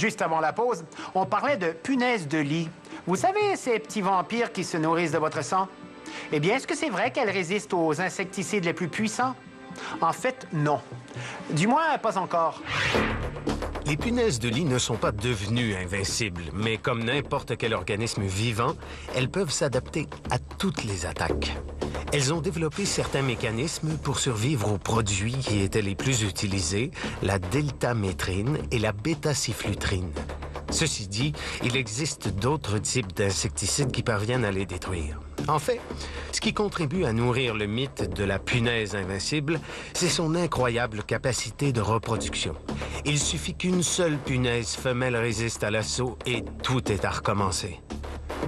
Juste avant la pause, on parlait de punaises de lit. Vous savez, ces petits vampires qui se nourrissent de votre sang? Eh bien, est-ce que c'est vrai qu'elles résistent aux insecticides les plus puissants? En fait, non. Du moins, pas encore. Les punaises de lit ne sont pas devenues invincibles, mais comme n'importe quel organisme vivant, elles peuvent s'adapter à toutes les attaques. Elles ont développé certains mécanismes pour survivre aux produits qui étaient les plus utilisés, la deltamétrine et la bêta-cyflutrine. Ceci dit, il existe d'autres types d'insecticides qui parviennent à les détruire. En fait, ce qui contribue à nourrir le mythe de la punaise invincible, c'est son incroyable capacité de reproduction. Il suffit qu'une seule punaise femelle résiste à l'assaut et tout est à recommencer.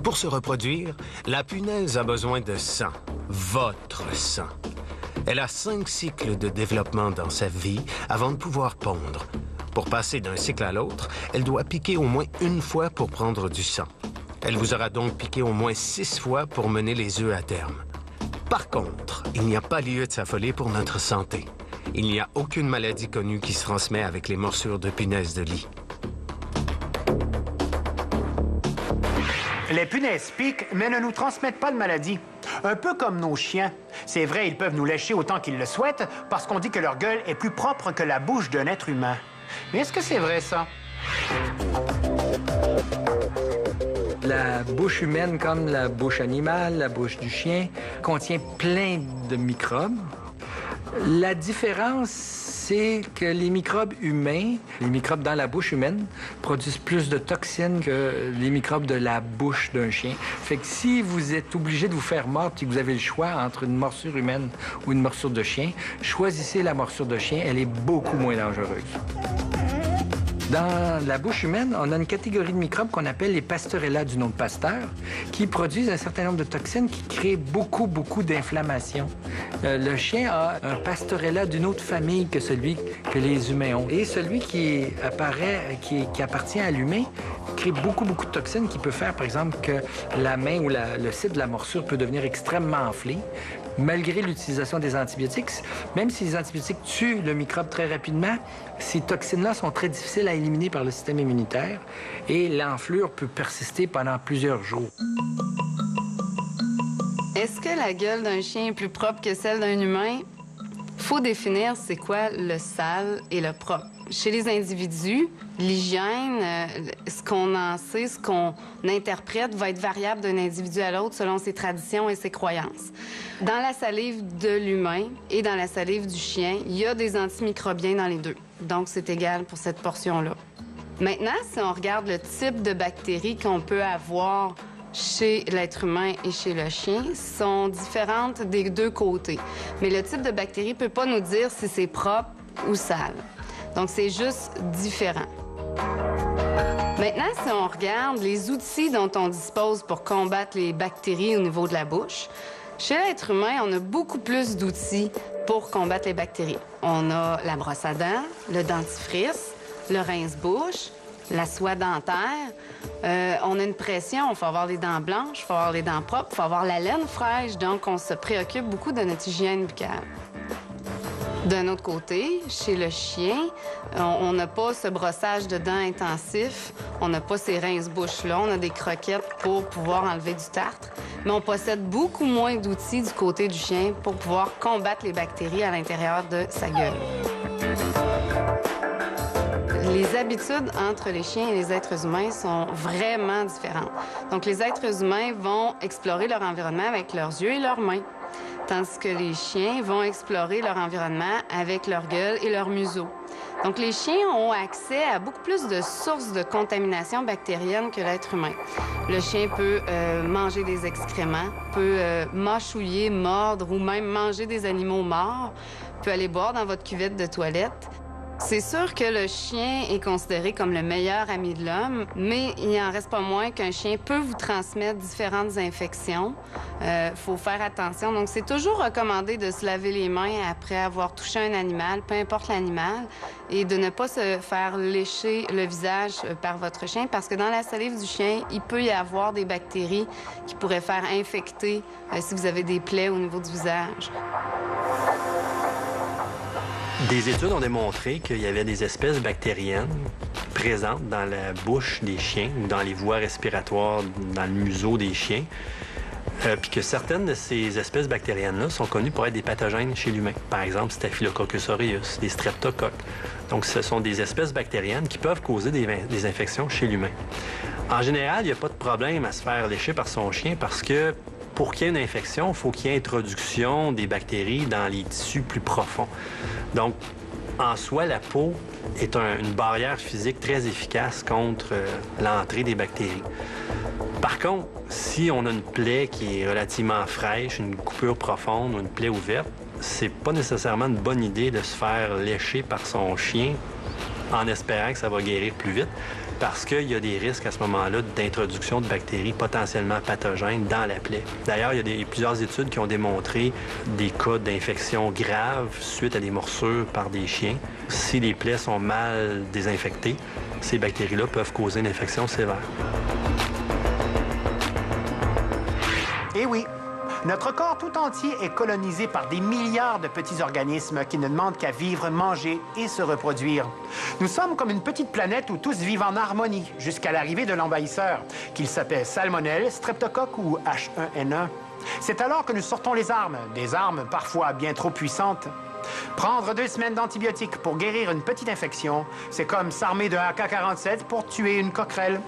Pour se reproduire, la punaise a besoin de sang, votre sang. Elle a 5 cycles de développement dans sa vie avant de pouvoir pondre. Pour passer d'un cycle à l'autre, elle doit piquer au moins une fois pour prendre du sang. Elle vous aura donc piqué au moins 6 fois pour mener les œufs à terme. Par contre, il n'y a pas lieu de s'affoler pour notre santé. Il n'y a aucune maladie connue qui se transmet avec les morsures de punaises de lit. Les punaises piquent, mais ne nous transmettent pas de maladie. Un peu comme nos chiens. C'est vrai, ils peuvent nous lécher autant qu'ils le souhaitent parce qu'on dit que leur gueule est plus propre que la bouche d'un être humain. Mais est-ce que c'est vrai, ça? La bouche humaine, comme la bouche animale, la bouche du chien, contient plein de microbes. La différence, c'est que les microbes humains, les microbes dans la bouche humaine, produisent plus de toxines que les microbes de la bouche d'un chien. Fait que si vous êtes obligé de vous faire mordre et que vous avez le choix entre une morsure humaine ou une morsure de chien, choisissez la morsure de chien, elle est beaucoup moins dangereuse. Dans la bouche humaine, on a une catégorie de microbes qu'on appelle les Pasteurella du nom de Pasteur, qui produisent un certain nombre de toxines qui créent beaucoup d'inflammation. Le chien a un Pasteurella d'une autre famille que celui que les humains ont. Et celui qui appartient à l'humain crée beaucoup de toxines qui peut faire, par exemple, que la main ou le site de la morsure peut devenir extrêmement enflé. Malgré l'utilisation des antibiotiques, même si les antibiotiques tuent le microbe très rapidement, ces toxines-là sont très difficiles à éliminer par le système immunitaire et l'enflure peut persister pendant plusieurs jours. Est-ce que la gueule d'un chien est plus propre que celle d'un humain? Faut définir c'est quoi le sale et le propre. Chez les individus, l'hygiène, ce qu'on en sait, ce qu'on interprète va être variable d'un individu à l'autre selon ses traditions et ses croyances. Dans la salive de l'humain et dans la salive du chien, il y a des antimicrobiens dans les deux. Donc, c'est égal pour cette portion-là. Maintenant, si on regarde le type de bactéries qu'on peut avoir chez l'être humain et chez le chien, sont différentes des deux côtés. Mais le type de bactérie ne peut pas nous dire si c'est propre ou sale. Donc, c'est juste différent. Maintenant, si on regarde les outils dont on dispose pour combattre les bactéries au niveau de la bouche, chez l'être humain, on a beaucoup plus d'outils pour combattre les bactéries. On a la brosse à dents, le dentifrice, le rince-bouche, la soie dentaire. On a une pression, il faut avoir les dents blanches, il faut avoir les dents propres, il faut avoir la laine fraîche. Donc, on se préoccupe beaucoup de notre hygiène buccale. D'un autre côté, chez le chien, on n'a pas ce brossage de dents intensif, on n'a pas ces rince-bouches-là, on a des croquettes pour pouvoir enlever du tartre, mais on possède beaucoup moins d'outils du côté du chien pour pouvoir combattre les bactéries à l'intérieur de sa gueule. Les habitudes entre les chiens et les êtres humains sont vraiment différentes. Donc, les êtres humains vont explorer leur environnement avec leurs yeux et leurs mains, tandis que les chiens vont explorer leur environnement avec leur gueule et leur museau. Donc, les chiens ont accès à beaucoup plus de sources de contamination bactérienne que l'être humain. Le chien peut manger des excréments, peut mâchouiller, mordre ou même manger des animaux morts, peut aller boire dans votre cuvette de toilette. C'est sûr que le chien est considéré comme le meilleur ami de l'homme, mais il n'en reste pas moins qu'un chien peut vous transmettre différentes infections. Faut faire attention. Donc, c'est toujours recommandé de se laver les mains après avoir touché un animal, peu importe l'animal, et de ne pas se faire lécher le visage par votre chien, parce que dans la salive du chien, il peut y avoir des bactéries qui pourraient faire infecter si vous avez des plaies au niveau du visage. Des études ont démontré qu'il y avait des espèces bactériennes présentes dans la bouche des chiens ou dans les voies respiratoires, dans le museau des chiens. Puis que certaines de ces espèces bactériennes-là sont connues pour être des pathogènes chez l'humain. Par exemple, Staphylococcus aureus, des streptocoques. Donc, ce sont des espèces bactériennes qui peuvent causer des infections chez l'humain. En général, il n'y a pas de problème à se faire lécher par son chien parce que pour qu'il y ait une infection, il faut qu'il y ait introduction des bactéries dans les tissus plus profonds. Donc, en soi, la peau est une barrière physique très efficace contre l'entrée des bactéries. Par contre, si on a une plaie qui est relativement fraîche, une coupure profonde ou une plaie ouverte, c'est pas nécessairement une bonne idée de se faire lécher par son chien en espérant que ça va guérir plus vite, parce qu'il y a des risques à ce moment-là d'introduction de bactéries potentiellement pathogènes dans la plaie. D'ailleurs, il y a plusieurs études qui ont démontré des cas d'infection graves suite à des morsures par des chiens. Si les plaies sont mal désinfectées, ces bactéries-là peuvent causer une infection sévère. Eh oui, notre corps tout entier est colonisé par des milliards de petits organismes qui ne demandent qu'à vivre, manger et se reproduire. Nous sommes comme une petite planète où tous vivent en harmonie jusqu'à l'arrivée de l'envahisseur, qu'il s'appelle Salmonelle, Streptocoque ou H1N1. C'est alors que nous sortons les armes, des armes parfois bien trop puissantes. Prendre 2 semaines d'antibiotiques pour guérir une petite infection, c'est comme s'armer d'un AK-47 pour tuer une coquerelle.